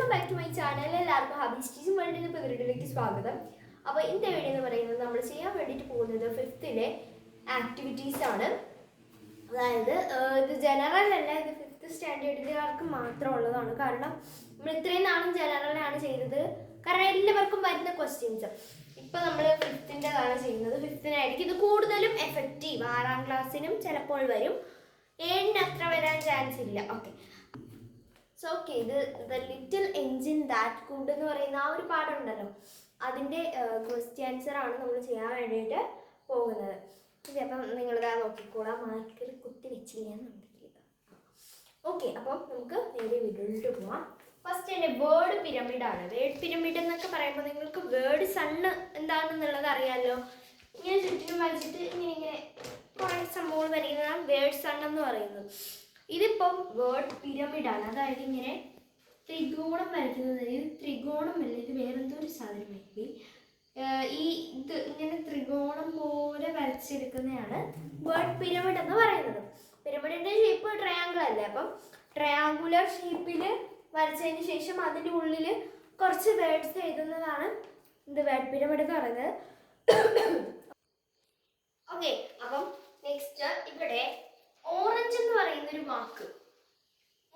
Welcome back to my channel. എല്ലാവർക്കും ഹാബീസ് teaching വേൾഡിൻ്റെ പുതിയൊരു സ്വാഗതം. അപ്പോൾ ഇന്നത്തെ വീഡിയോ എന്ന് പറയുന്നത് നമ്മൾ ചെയ്യാൻ വേണ്ടിയിട്ട് പോകുന്നത് 5th ആക്ടിവിറ്റീസ് ആണ്. അതായത് ഇത് ജനറൽ അല്ല, ഇത് 5th സ്റ്റാൻഡേർഡിലുകാർക്ക് മാത്രമുള്ളതാണ്. കാരണം നമ്മൾ ഇത്രയും നാളും ജനറലാണ് ചെയ്തത്. കാരണം എല്ലാവർക്കും വരുന്ന ക്വസ്റ്റ്യൻസ് ഇപ്പോൾ നമ്മൾ 5th ചെയ്യുന്നത്. 5th ഇത് കൂടുതലും എഫക്റ്റീവ്. 6ാം ക്ലാസ്സിനും ചിലപ്പോൾ വരും, 7ന് അത്ര വരാൻ ചാൻസ് ഇല്ല. ഓക്കെ, സോ ഓക്കെ, ഇത് the little engine that could എന്ന് പറയുന്ന ആ ഒരു പാഠമുണ്ടല്ലോ, അതിൻ്റെ ക്വസ്റ്റ്യൻ ആൻസർ ആണ് നമ്മൾ ചെയ്യാൻ വേണ്ടിയിട്ട് പോകുന്നത്. ഓക്കെ, അപ്പം നിങ്ങളിതാ നോക്കിക്കോളാം, മാർക്കർ കുത്തി വെച്ചില്ലെന്നുണ്ടെങ്കിൽ. ഓക്കെ, അപ്പം നമുക്ക് നേരെ വീഡിയോയിലോട്ട് പോവാം. ഫസ്റ്റ് എൻ്റെ വേർഡ് പിരമിഡാണ്. വേർഡ് പിരമിഡ് എന്നൊക്കെ പറയുമ്പോൾ നിങ്ങൾക്ക് വേർഡ് സണ്ണ് എന്താണെന്നുള്ളത് അറിയാമല്ലോ. ഇങ്ങനെ ചുറ്റിനും വരച്ചിട്ട് ഇങ്ങനെ കുറേ സംഭവങ്ങൾ വരയ്ക്കുന്നതാണ് വേർഡ് സൺ എന്ന് പറയുന്നത്. ഇതിപ്പം വേർഡ് പിരമിഡാണ്. അതായത് ഇങ്ങനെ ത്രികോണം വരയ്ക്കുന്നത്. ഇത് ത്രികോണമല്ല, ഇത് വേറെന്തോ ഒരു സാധനമായിട്ട് ഇത് ഇങ്ങനെ ത്രികോണം പോലെ വരച്ചെടുക്കുന്നതാണ് വേർഡ് പിരമിഡ് എന്ന് പറയുന്നത്. പിരമിഡിൻ്റെ ഷേപ്പ് ട്രയാങ്കിൾ അല്ലേ, അപ്പം ട്രയാങ്കുലർ ഷേപ്പിൽ വരച്ചതിന് ശേഷം അതിൻ്റെ ഉള്ളിൽ കുറച്ച് വേർഡ്സ് എഴുതുന്നതാണ് ഇത് വേർഡ് പിരമിഡ് എന്ന് പറയുന്നത്. ഓക്കെ, അപ്പം നെക്സ്റ്റ് ഇവിടെ ഓറഞ്ച് എന്ന് പറയുന്ന ഒരു വാക്ക്.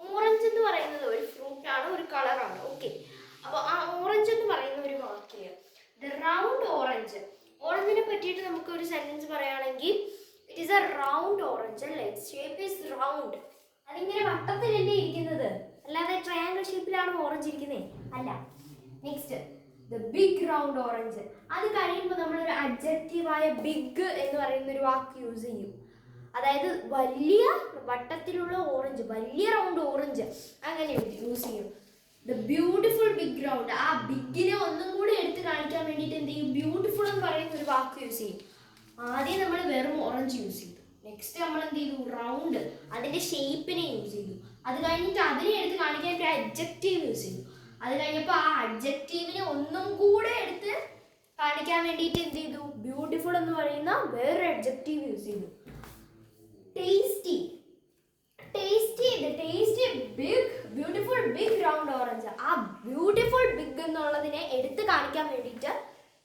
ഓറഞ്ച് എന്ന് പറയുന്നത് ഒരു ഫ്രൂട്ടാണ്, ഒരു കളറാണ്. ഓക്കെ, അപ്പോൾ ആ ഓറഞ്ച് എന്ന് പറയുന്ന ഒരു വാക്കിൽ ദ റൗണ്ട് ഓറഞ്ച്, ഓറഞ്ചിനെ പറ്റിയിട്ട് നമുക്ക് ഒരു സെന്റൻസ് പറയുകയാണെങ്കിൽ it is a round orange അല്ലേ, ഷേപ്പ് ഈസ് റൗണ്ട്. അതിങ്ങനെ വട്ടത്തിലല്ലേ ഇരിക്കുന്നത്, അല്ലാതെ ട്രയാങ്കിൾ ഷേപ്പിലാണ് ഓറഞ്ച് ഇരിക്കുന്നത് അല്ല. Next the big round orange. അത് കഴിയുമ്പോൾ നമ്മളൊരു അഡ്ജക്റ്റീവായ ബിഗ് എന്ന് പറയുന്ന ഒരു വാക്ക് യൂസ് ചെയ്യും. അതായത് വലിയ വട്ടത്തിലുള്ള ഓറഞ്ച്, വലിയ റൗണ്ട് ഓറഞ്ച്, അങ്ങനെ യൂസ് ചെയ്യും. ദ ബ്യൂട്ടിഫുൾ ബിഗ് റൗണ്ട്, ആ ബിഗിനെ ഒന്നും കൂടി എടുത്ത് കാണിക്കാൻ വേണ്ടിയിട്ട് എന്ത് ചെയ്യും, ബ്യൂട്ടിഫുൾ എന്ന് പറയുന്ന ഒരു വാക്ക് യൂസ് ചെയ്യും. ആദ്യം നമ്മൾ വെറും ഓറഞ്ച് യൂസ് ചെയ്തു, നെക്സ്റ്റ് നമ്മൾ എന്ത് ചെയ്തു, റൗണ്ട്, അതിൻ്റെ ഷേപ്പിനെ യൂസ് ചെയ്തു. അത് കഴിഞ്ഞിട്ട് അതിനെ എടുത്ത് കാണിക്കാൻ ഒരു അഡ്ജക്റ്റീവ് യൂസ് ചെയ്തു. അത് കഴിഞ്ഞപ്പോൾ ആ അഡ്ജക്റ്റീവിനെ ഒന്നും കൂടെ എടുത്ത് കാണിക്കാൻ വേണ്ടിയിട്ട് എന്ത് ചെയ്തു, ബ്യൂട്ടിഫുൾ എന്ന് പറയുന്ന വേറൊരു അഡ്ജക്റ്റീവ് യൂസ് ചെയ്തു. Tasty, tasty, tasty big beautiful big round orange. ആ ബ്യൂട്ടിഫുൾ ബിഗ് എന്നുള്ളതിനെ എടുത്ത് കാണിക്കാൻ വേണ്ടിയിട്ട്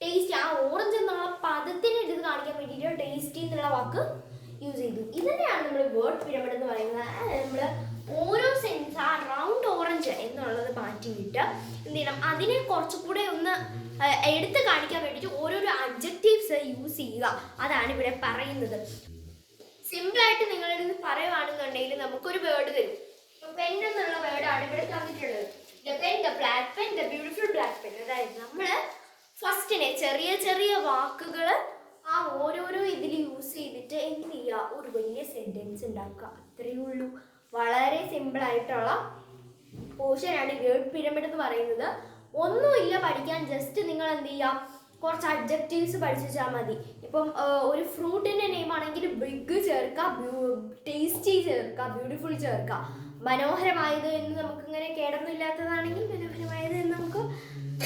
ടേസ്റ്റി, ആ ഓറഞ്ച് എന്നുള്ള പദത്തിനെ എടുത്ത് കാണിക്കാൻ വേണ്ടിയിട്ട് ടേസ്റ്റി എന്നുള്ള വാക്ക് യൂസ് ചെയ്തു. ഇതന്നെയാണ് നമ്മൾ വേർഡ് പിരമിഡ് എന്ന് പറയുന്നത്. നമ്മൾ ഓരോ സെൻസ് ആ റൗണ്ട് ഓറഞ്ച് എന്നുള്ളത് മാറ്റിയിട്ട് എന്ത് ചെയ്യണം, അതിനെ കുറച്ചുകൂടെ ഒന്ന് എടുത്ത് കാണിക്കാൻ വേണ്ടിയിട്ട് ഓരോരോ അഡ്ജക്റ്റീവ്സ് യൂസ് ചെയ്യുക. അതാണ് ഇവിടെ പറയുന്നത്. സിമ്പിളായിട്ട് നിങ്ങളുടെ അടുത്ത് പറയുകയാണെന്നുണ്ടെങ്കിൽ നമുക്കൊരു വേർഡ് തരും. ഇപ്പൊ പെൻ എന്നുള്ള വേർഡാണ് ഇവിടെ തന്നിട്ടുള്ളത്. The pen, the black pen, the beautiful black pen. അതായത് നമ്മൾ ഫസ്റ്റിനെ ചെറിയ ചെറിയ വാക്കുകൾ ആ ഓരോരോ ഇതിൽ യൂസ് ചെയ്തിട്ട് എന്ത് ചെയ്യുക, ഒരു വലിയ സെൻറ്റൻസ് ഉണ്ടാക്കുക. അത്രയേ ഉള്ളൂ. വളരെ സിമ്പിളായിട്ടുള്ള പോർഷനാണ് വേർഡ് പിരമിഡ് എന്ന് പറയുന്നത്. ഒന്നുമില്ല പഠിക്കാൻ, ജസ്റ്റ് നിങ്ങൾ എന്ത് ചെയ്യുക, കുറച്ച് അഡ്ജക്റ്റീവ്സ് പഠിച്ചു വെച്ചാൽ മതി. ഇപ്പം ഒരു ഫ്രൂട്ടിൻ്റെ നെയിം ആണെങ്കിൽ ബിഗ് ചേർക്കുക, ടേസ്റ്റി ചേർക്കുക, ബ്യൂട്ടിഫുൾ ചേർക്കുക. മനോഹരമായത് എന്ന് നമുക്കിങ്ങനെ കേടൊന്നുമില്ലാത്തതാണെങ്കിൽ മനോഹരമായത് എന്ന് നമുക്ക്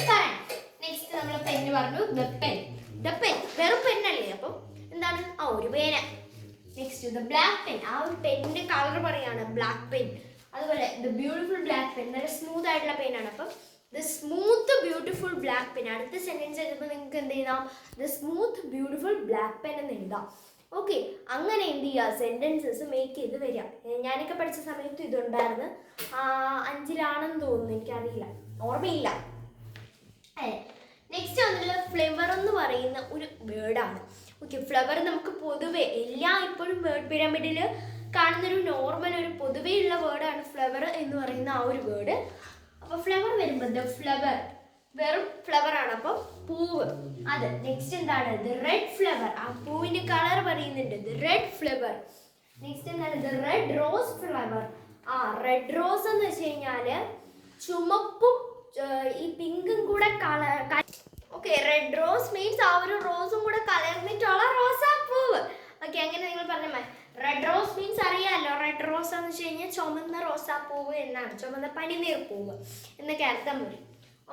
പറയാം. നെക്സ്റ്റ് നമ്മൾ പെന്ന് പറഞ്ഞു, ദ പെൻ. ദ പെൻ വെറും പെന്നല്ലേ, അപ്പം എന്താണ്, ആ ഒരു പേന. നെക്സ്റ്റ് ദ ബ്ലാക്ക് പെൻ, ആ ഒരു പെന്നിൻ്റെ കളർ പറയാണ് ബ്ലാക്ക് പെൻ. അതുപോലെ ദ ബ്യൂട്ടിഫുൾ ബ്ലാക്ക് പെൻ, നല്ല സ്മൂത്ത് ആയിട്ടുള്ള പെയിനാണ്. അപ്പം the smooth beautiful black pen. അടുത്ത സെൻറ്റൻസ് എഴുതുമ്പോൾ നിങ്ങൾക്ക് എന്ത് ചെയ്താം, the smooth beautiful black pen എന്ന് എഴുതാം. ഓക്കെ, അങ്ങനെ എന്ത് ചെയ്യുക, സെൻറ്റൻസസ് മേക്ക് ചെയ്ത് വരിക. ഞാനൊക്കെ പഠിച്ച സമയത്ത് ഇതുണ്ടായിരുന്നു. 5ലാണെന്ന് തോന്നുന്നു, എനിക്കറിയില്ല, ഓർമ്മയില്ല. നെക്സ്റ്റ് വന്നിട്ടുള്ള ഫ്ലവർ എന്ന് പറയുന്ന ഒരു വേർഡാണ്. ഓക്കെ, ഫ്ലവർ നമുക്ക് പൊതുവെ ഇപ്പോഴും വേർഡ് പിരമിഡിൽ കാണുന്നൊരു നോർമൽ, ഒരു പൊതുവേ ഉള്ള വേർഡാണ് ഫ്ലവർ എന്ന് പറയുന്ന ആ ഒരു വേർഡ്. അപ്പോൾ ഫ്ലവർ വരുമ്പോൾ ദ ഫ്ലവർ വെറും ഫ്ലവർ ആണ്, അപ്പം പൂവ്. അത് നെക്സ്റ്റ് എന്താണ്, ദ റെഡ് ഫ്ലവർ, ആ പൂവിൻ്റെ കളർ പറയുന്നുണ്ട്, ദ റെഡ് ഫ്ലവർ. നെക്സ്റ്റ് എന്താണ്, ദ റെഡ് റോസ് ഫ്ലവർ. ആ റെഡ് റോസ് എന്ന് വെച്ച് കഴിഞ്ഞാൽ ചുമപ്പും ഈ പിങ്കും കൂടെ colour. Okay, red rose means ആ ഒരു റോസും കൂടെ കലർന്നിട്ടുള്ള റോസാപ്പൂവ്. ഓക്കെ, അങ്ങനെ നിങ്ങൾ പറഞ്ഞാൽ റെഡ് റോസ് മീൻസ് അറിയാമല്ലോ, റെഡ് റോസ് എന്ന് വെച്ച് കഴിഞ്ഞാൽ ചുമന്ന റോസാപ്പൂവ് എന്നാണ്, ചുമന്ന പനിനീർ പൂവ് എന്നൊക്കെ അർത്ഥം വരും.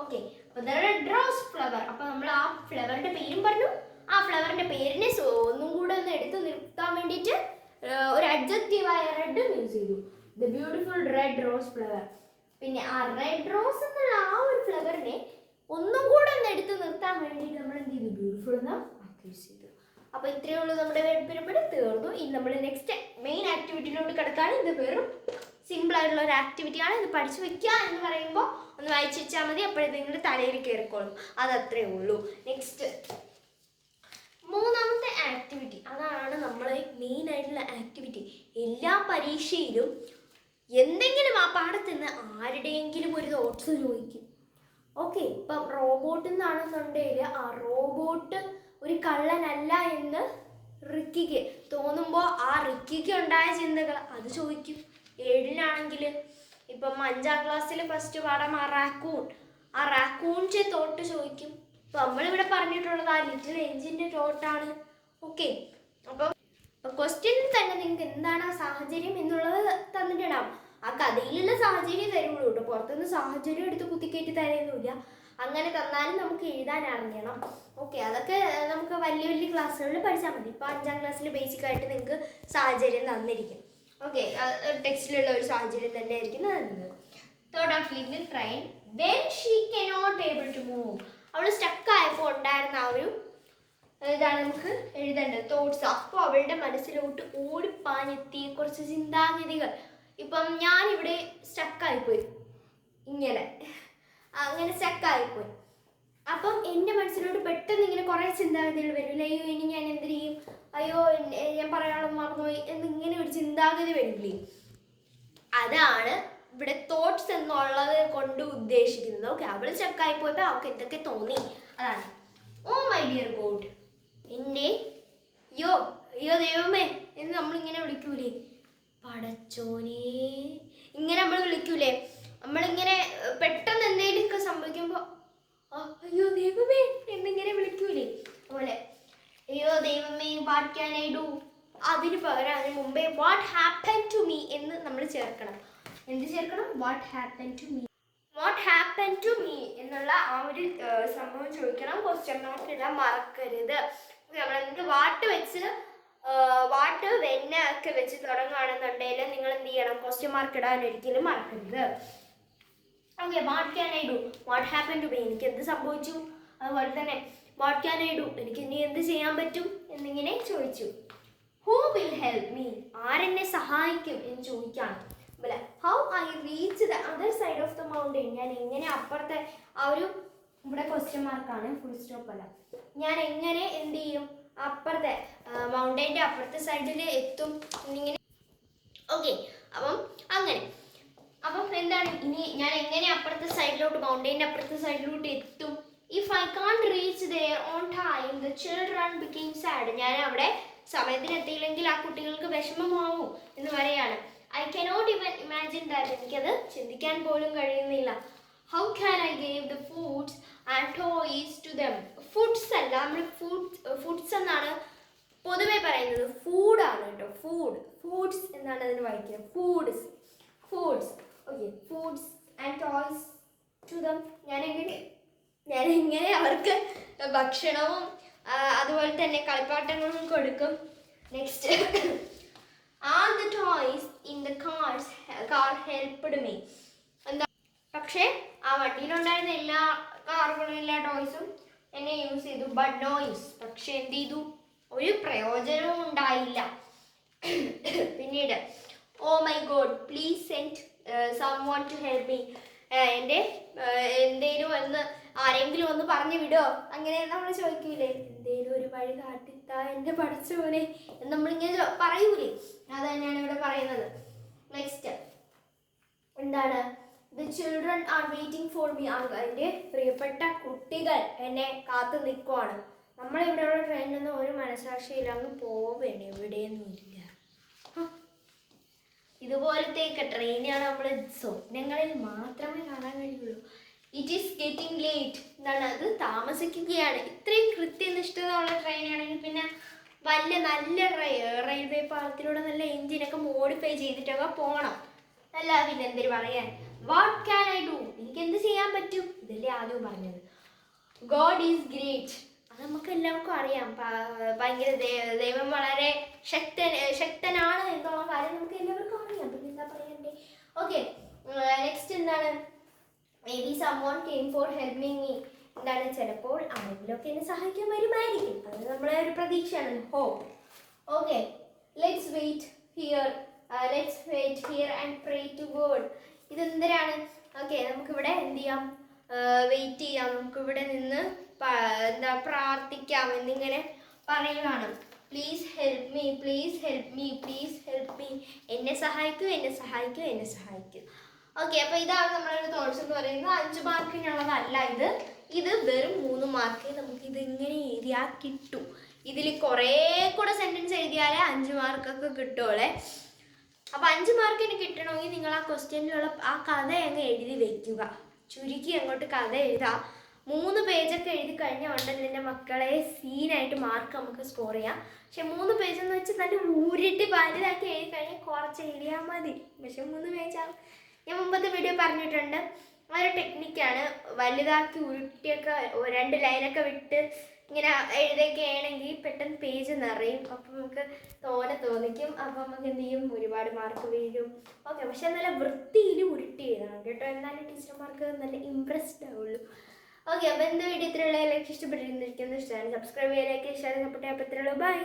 ഓക്കെ, അപ്പോൾ ദ റെഡ് റോസ് ഫ്ലവർ. അപ്പോൾ നമ്മൾ ആ ഫ്ലവറിൻ്റെ പേരും പറഞ്ഞു, ആ ഫ്ലവറിൻ്റെ പേരിനെ ഒന്നും കൂടെ ഒന്ന് എടുത്ത് നിർത്താൻ വേണ്ടിയിട്ട് ഒരു അഡ്ജക്റ്റീവായ റെഡും യൂസ് ചെയ്തു, the beautiful red rose flower. പിന്നെ ആ റെഡ് റോസ് എന്നുള്ള ആ ഒരു ഫ്ലവറിനെ ഒന്നും കൂടെ ഒന്ന് എടുത്ത് നിർത്താൻ വേണ്ടിയിട്ട് നമ്മൾ എന്ത് ചെയ്തു, ബ്യൂട്ടിഫുൾ എന്ന് അക്യൂസ് ചെയ്തു. അപ്പോൾ ഇത്രയേ ഉള്ളൂ നമ്മുടെ വേർഡ് പിരമിഡ് തീർന്നു. ഇനി നമ്മൾ നെക്സ്റ്റ് മെയിൻ ആക്ടിവിറ്റിയിലോട്ട് കിടക്കാണ്. ഇത് വെറും സിമ്പിൾ ആയിട്ടുള്ള ഒരു ആക്ടിവിറ്റിയാണ്. ഇത് പഠിച്ചു വെക്കുക എന്ന് പറയുമ്പോൾ ഒന്ന് വായിച്ചു വെച്ചാൽ മതി, അപ്പോഴേ നിങ്ങളുടെ തലയിൽ കയറിക്കോളും. അതത്രേ ഉള്ളൂ. നെക്സ്റ്റ് മൂന്നാമത്തെ ആക്ടിവിറ്റി, അതാണ് നമ്മളെ മെയിൻ ആയിട്ടുള്ള ആക്ടിവിറ്റി. എല്ലാ പരീക്ഷയിലും എന്തെങ്കിലും ആ പാടത്ത് നിന്ന് ആരുടെയെങ്കിലും ഒരു തോട്ട്സ് ചോദിക്കും. ഓക്കെ, ഇപ്പം റോബോട്ടിൽ നിന്നാണെന്നുണ്ടെങ്കിൽ ആ റോബോട്ട് ഒരു കള്ളനല്ല എന്ന് റിക്കിക്ക് തോന്നുമ്പോൾ ആ റിക്കിക്ക് ഉണ്ടായ ചിന്തകൾ അത് ചോദിക്കും. 7-ലാണെങ്കിൽ ഇപ്പം 5ാം ക്ലാസ്സിൽ ഫസ്റ്റ് പാഠം ആ റാക്കൂണിൻ്റെ തോട്ട് ചോദിക്കും. ഇപ്പം നമ്മളിവിടെ പറഞ്ഞിട്ടുള്ളത് ആ ലിറ്റിൽ എഞ്ചിൻ്റെ തോട്ടാണ്. ഓക്കെ, അപ്പം ക്വസ്റ്റ്യനിൽ തന്നെ നിങ്ങൾക്ക് എന്താണ് ആ സാഹചര്യം എന്നുള്ളത് തന്നിട്ടുണ്ടാവും. ആ കഥയിലുള്ള സാഹചര്യം തരുള്ളൂ കേട്ടോ, പുറത്തുനിന്ന് സാഹചര്യം എടുത്ത് കുത്തിക്കയറ്റി തരുന്നില്ല. അങ്ങനെ തന്നാലും നമുക്ക് എഴുതാൻ അറിയണം. ഓക്കെ, അതൊക്കെ നമുക്ക് വലിയ വലിയ ക്ലാസ്സുകളിൽ പഠിച്ചാൽ മതി. ഇപ്പോൾ 5ാം ക്ലാസ്സിൽ ബേസിക് ആയിട്ട് നിങ്ങൾക്ക് സാഹചര്യം തന്നിരിക്കും. ഓക്കെ, ടെക്സ്റ്റിലുള്ള ഒരു സാഹചര്യം തന്നെ ആയിരിക്കും തന്നത്. Third of leaving train then she cannot able to move. അവൾ സ്റ്റക്കായപ്പോൾ ഉണ്ടായിരുന്ന ആ ഒരു ഇതാണ് നമുക്ക് എഴുതേണ്ടത്, തോട്ട്സ്. അപ്പോൾ അവളുടെ മനസ്സിലോട്ട് ഓടിപ്പാഞ്ഞെത്തിയ കുറച്ച് ചിന്താഗതികൾ. ഇപ്പം ഞാനിവിടെ സ്റ്റക്കായിപ്പോയി, അങ്ങനെ സ്റ്റക്കായിപ്പോയി. അപ്പം എൻ്റെ മനസ്സിലോട്ട് പെട്ടെന്ന് ഇങ്ങനെ കുറേ ചിന്താഗതികൾ വരില്ലേ. അയ്യോ ഇനി ഞാൻ എന്ത് ചെയ്യും, അയ്യോ ഞാൻ പറയാനുള്ള മറന്നുപോയി എന്നിങ്ങനെ ഒരു ചിന്താഗതി വരില്ലേ. അതാണ് ഇവിടെ തോട്ട്സ് എന്നുള്ളത് കൊണ്ട് ഉദ്ദേശിക്കുന്നത്. ഓക്കെ, അവൾ സ്റ്റക്കായി പോയപ്പോൾ അവൾക്ക് എന്തൊക്കെ തോന്നി, അതാണ്. ഓ മൈ ഡിയർ ഗോഡ്, എൻ്റെ അയ്യോ ദൈവമേ എന്ന് നമ്മളിങ്ങനെ വിളിക്കൂലേ, പടച്ചോനെ ഇങ്ങനെ നമ്മൾ വിളിക്കൂലേ. നമ്മളിങ്ങനെ പെട്ടെന്ന് എന്തെങ്കിലുമൊക്കെ സംഭവിക്കുമ്പോൾ അയ്യോ ദൈവമേ എന്നിങ്ങനെ വിളിക്കൂലേ, അതുപോലെ അയ്യോ ദൈവമേ വാട്ട് ക്യാൻ ഐ ഡു. അതിന് പകരം അതിന് മുമ്പേ വാട്ട് ഹാപ്പൻ ടു മീ എന്ന് നമ്മൾ ചേർക്കണം. എന്ത് ചേർക്കണം? What happen to me. What happen to me എന്നുള്ള ആ ഒരു സംഭവം ചോദിക്കണം. ക്വസ്റ്റ്യൻ മാർക്ക് ഇടാൻ മറക്കരുത്. നമ്മളെന്ത് വാട്ട് വെന്ന ഒക്കെ വെച്ച് തുടങ്ങുകയാണെന്നുണ്ടെങ്കിൽ നിങ്ങൾ എന്ത് ചെയ്യണം, ക്വസ്റ്റ്യൻ മാർക്ക് ഇടാൻ ഒരിക്കലും മറക്കരുത്. Okay, what can I do, what happen to me, എനിക്ക് എന്ത് സംഭവിച്ചു. അതുപോലെ തന്നെ വാട്ട് ക്യാൻ ഐ ഡു, എനിക്ക് ഇനി എന്ത് ചെയ്യാൻ പറ്റും എന്നിങ്ങനെ ചോദിച്ചു. ഹൂ വിൽ ഹെൽപ്പ് മീ, ആരെന്നെ സഹായിക്കും എന്ന് ചോദിക്കുകയാണ്. അതുപോലെ how I reach the other side of the mountain, ഞാൻ എങ്ങനെ അപ്പുറത്തെ ആ ഒരു ഇവിടെ ക്വസ്റ്റ്യൻ മാർക്കാണ്, ഫുൾ സ്റ്റോപ്പ് അല്ല. ഞാൻ എങ്ങനെ എന്ത് ചെയ്യും, അപ്പുറത്തെ മൗണ്ടെയിൻ്റെ അപ്പുറത്തെ സൈഡിൽ എത്തും എന്നിങ്ങനെ. ഓക്കെ, അപ്പം അങ്ങനെ എന്താണ് ഇനി ഞാൻ എങ്ങനെ അപ്പുറത്തെ സൈഡിലോട്ട് മൗണ്ടെയിൻ്റെ അപ്പുറത്തെ സൈഡിലോട്ട് എത്തും. If I can't reach there on time the children became sad, ഞാൻ അവിടെ സമയത്തിന് എത്തിയില്ലെങ്കിൽ ആ കുട്ടികൾക്ക് വിഷമമാവും എന്ന് പറയാണ്. I cannot even imagine that, എനിക്കത് ചിന്തിക്കാൻ പോലും കഴിയുന്നില്ല. How can I gave the foods and toys to them. Foods അല്ല, നമ്മൾ ഫുഡ്സ് എന്നാണ് പൊതുവെ പറയുന്നത്, ഫൂഡാണ് കേട്ടോ. ഫുഡ്സ് എന്നാണ് അതിന് വായിക്കുക, foods. Okay, foods and toys to them, ഞാൻ എങ്ങനെ അവർക്ക് ഭക്ഷണവും അതുപോലെ തന്നെ കളിപ്പാട്ടങ്ങളും കൊടുക്കും. Next all the toys in the car helped me. എന്താ, പക്ഷേ ആ വണ്ടിയിലുണ്ടായിരുന്ന എല്ലാ കാറുകളും എല്ലാ ടോയ്സും എന്നെ യൂസ് ചെയ്തു. ബട്ട് നോ യൂസ്, പക്ഷെ എന്ത് ചെയ്തു, ഒരു പ്രയോജനവും ഉണ്ടായില്ല. പിന്നീട് oh my God please send someone to help me, എൻ്റെ ആരെങ്കിലും ഒന്ന് പറഞ്ഞു വിടോ, അങ്ങനെ നമ്മൾ ചോദിക്കൂലേ, എന്തേലും ഒരു വഴി കാട്ടിത്താ എൻ്റെ പഠിച്ചോനെ എന്ന് നമ്മളിങ്ങനെ പറയൂലേ, അത് തന്നെയാണ് ഇവിടെ പറയുന്നത്. നെക്സ്റ്റ് എന്താണ്, the children are waiting for me, എൻ്റെ പ്രിയപ്പെട്ട കുട്ടികൾ എന്നെ കാത്തു നിൽക്കുവാണ്. നമ്മളിവിടെയുള്ള ട്രെയിനിലൊന്നും ഒരു മനസാക്ഷിയില്ല, അങ്ങ് പോവേണ്ട, എവിടെയൊന്നും ഇല്ല. ഇതുപോലത്തെയൊക്കെ ട്രെയിനാണ് നമ്മൾ സ്വപ്നങ്ങളിൽ മാത്രമേ കാണാൻ കഴിയുള്ളൂ. ഇറ്റ് ഈസ് ഗെറ്റിംഗ് ലേറ്റ് എന്താണ്, അത് താമസിക്കുകയാണ്. ഇത്രയും കൃത്യനിഷ്ഠതയുള്ള ട്രെയിനാണെങ്കിൽ പിന്നെ നല്ല റെയിൽവേ പാളത്തിലൂടെ നല്ല എഞ്ചിനൊക്കെ മോഡിഫൈ ചെയ്തിട്ടൊക്കെ പോകണം. അല്ല പിന്നെ എന്തിനു പറയാൻ. വാട്ട് ക്യാൻ ഐ ഡു, എനിക്ക് എന്ത് ചെയ്യാൻ പറ്റും, ഇതല്ലേ ആദ്യം പറഞ്ഞത്. ഗോഡ് ഈസ് ഗ്രേറ്റ്, അത് നമുക്ക് എല്ലാവർക്കും അറിയാം. ഭയങ്കര ദൈവം വളരെ ശക്തനാണ് എന്നുള്ള കാര്യം നമുക്ക് എല്ലാവർക്കും അറിയാം. പിന്നെ എന്താ പറയണ്ടേ. ഓക്കെ, നെക്സ്റ്റ് എന്താണ്? May be someone came for helping me. എന്താണ്? ചിലപ്പോൾ ആരെങ്കിലുമൊക്കെ എന്നെ സഹായിക്കാൻ വരുമായിരിക്കും. അത് നമ്മളെ ഒരു പ്രതീക്ഷയാണ്, hope. Okay, let's wait here and pray to God. ഇതെന്തരാണ്? ഓക്കെ, നമുക്കിവിടെ എന്ത് ചെയ്യാം? വെയിറ്റ് ചെയ്യാം. നമുക്കിവിടെ നിന്ന് എന്താ പ്രാർത്ഥിക്കാം എന്നിങ്ങനെ പറയുകയാണ്. Please help me, please help me, please help me. എന്നെ സഹായിക്കൂ, എന്നെ സഹായിക്കൂ, എന്നെ സഹായിക്കൂ. ഓക്കെ, അപ്പോൾ ഇതാണ് നമ്മളൊരു തോട്ട്സ് എന്ന് പറയുന്നത്. 5 മാർക്കിനുള്ളതല്ല ഇത് വെറും 3 മാർക്ക്. നമുക്ക് ഇത് ഇങ്ങനെ എഴുതിയാൽ കിട്ടും. ഇതിൽ കുറേ കൂടെ സെൻറ്റൻസ് എഴുതിയാലേ 5 മാർക്കൊക്കെ കിട്ടുള്ളേ. അപ്പോൾ 5 മാർക്കിന് കിട്ടണമെങ്കിൽ നിങ്ങൾ ആ ക്വസ്റ്റ്യനിലുള്ള ആ കഥ അങ്ങ് എഴുതി വെക്കുക. ചുരുക്കി അങ്ങോട്ട് കഥ എഴുതാം. 3 പേജൊക്കെ എഴുതി കഴിഞ്ഞാൽ ഉടനെ എൻ്റെ മക്കളെ സീനായിട്ട് മാർക്ക് നമുക്ക് സ്കോർ ചെയ്യാം. പക്ഷെ 3 പേജെന്ന് വെച്ച് നല്ല ഊരിട്ട് വലുതാക്കി എഴുതി കഴിഞ്ഞാൽ കുറച്ച് എഴുതിയാൽ മതി. പക്ഷെ 3 പേജാണ്. ഞാൻ മുമ്പത്തെ വീഡിയോ പറഞ്ഞിട്ടുണ്ട്, അതൊരു ടെക്നിക്കാണ്. വലുതാക്കി ഉരുട്ടിയൊക്കെ 2 ലൈനൊക്കെ വിട്ട് ഇങ്ങനെ എഴുതൊക്കെ ആണെങ്കിൽ പെട്ടെന്ന് പേജ് നിറയും. അപ്പം നമുക്ക് തോന്നിക്കും. അപ്പം നമുക്ക് എന്ത് ചെയ്യും? ഒരുപാട് മാർക്ക് വീഴും. ഓക്കെ, പക്ഷെ നല്ല വൃത്തിയിൽ ഉരുട്ടി എഴുതണം കേട്ടോ. എന്നാലും ടീച്ചർമാർക്ക് നല്ല ഇമ്പ്രസ്ഡ് ആവുള്ളൂ. ഓക്കെ, അപ്പോൾ എന്ത് വീഡിയോ ഇത്രയുള്ള ലൈക്ക് ഇഷ്ടപ്പെട്ടിരിക്കുന്നു. ഇഷ്ടമാണ് സബ്സ്ക്രൈബ് ചെയ്യാനൊക്കെ ഇഷ്ടമാണ്. സപ്പോർട്ട് ചെയ്യാൻ പറ്റുള്ളൂ. ബൈ.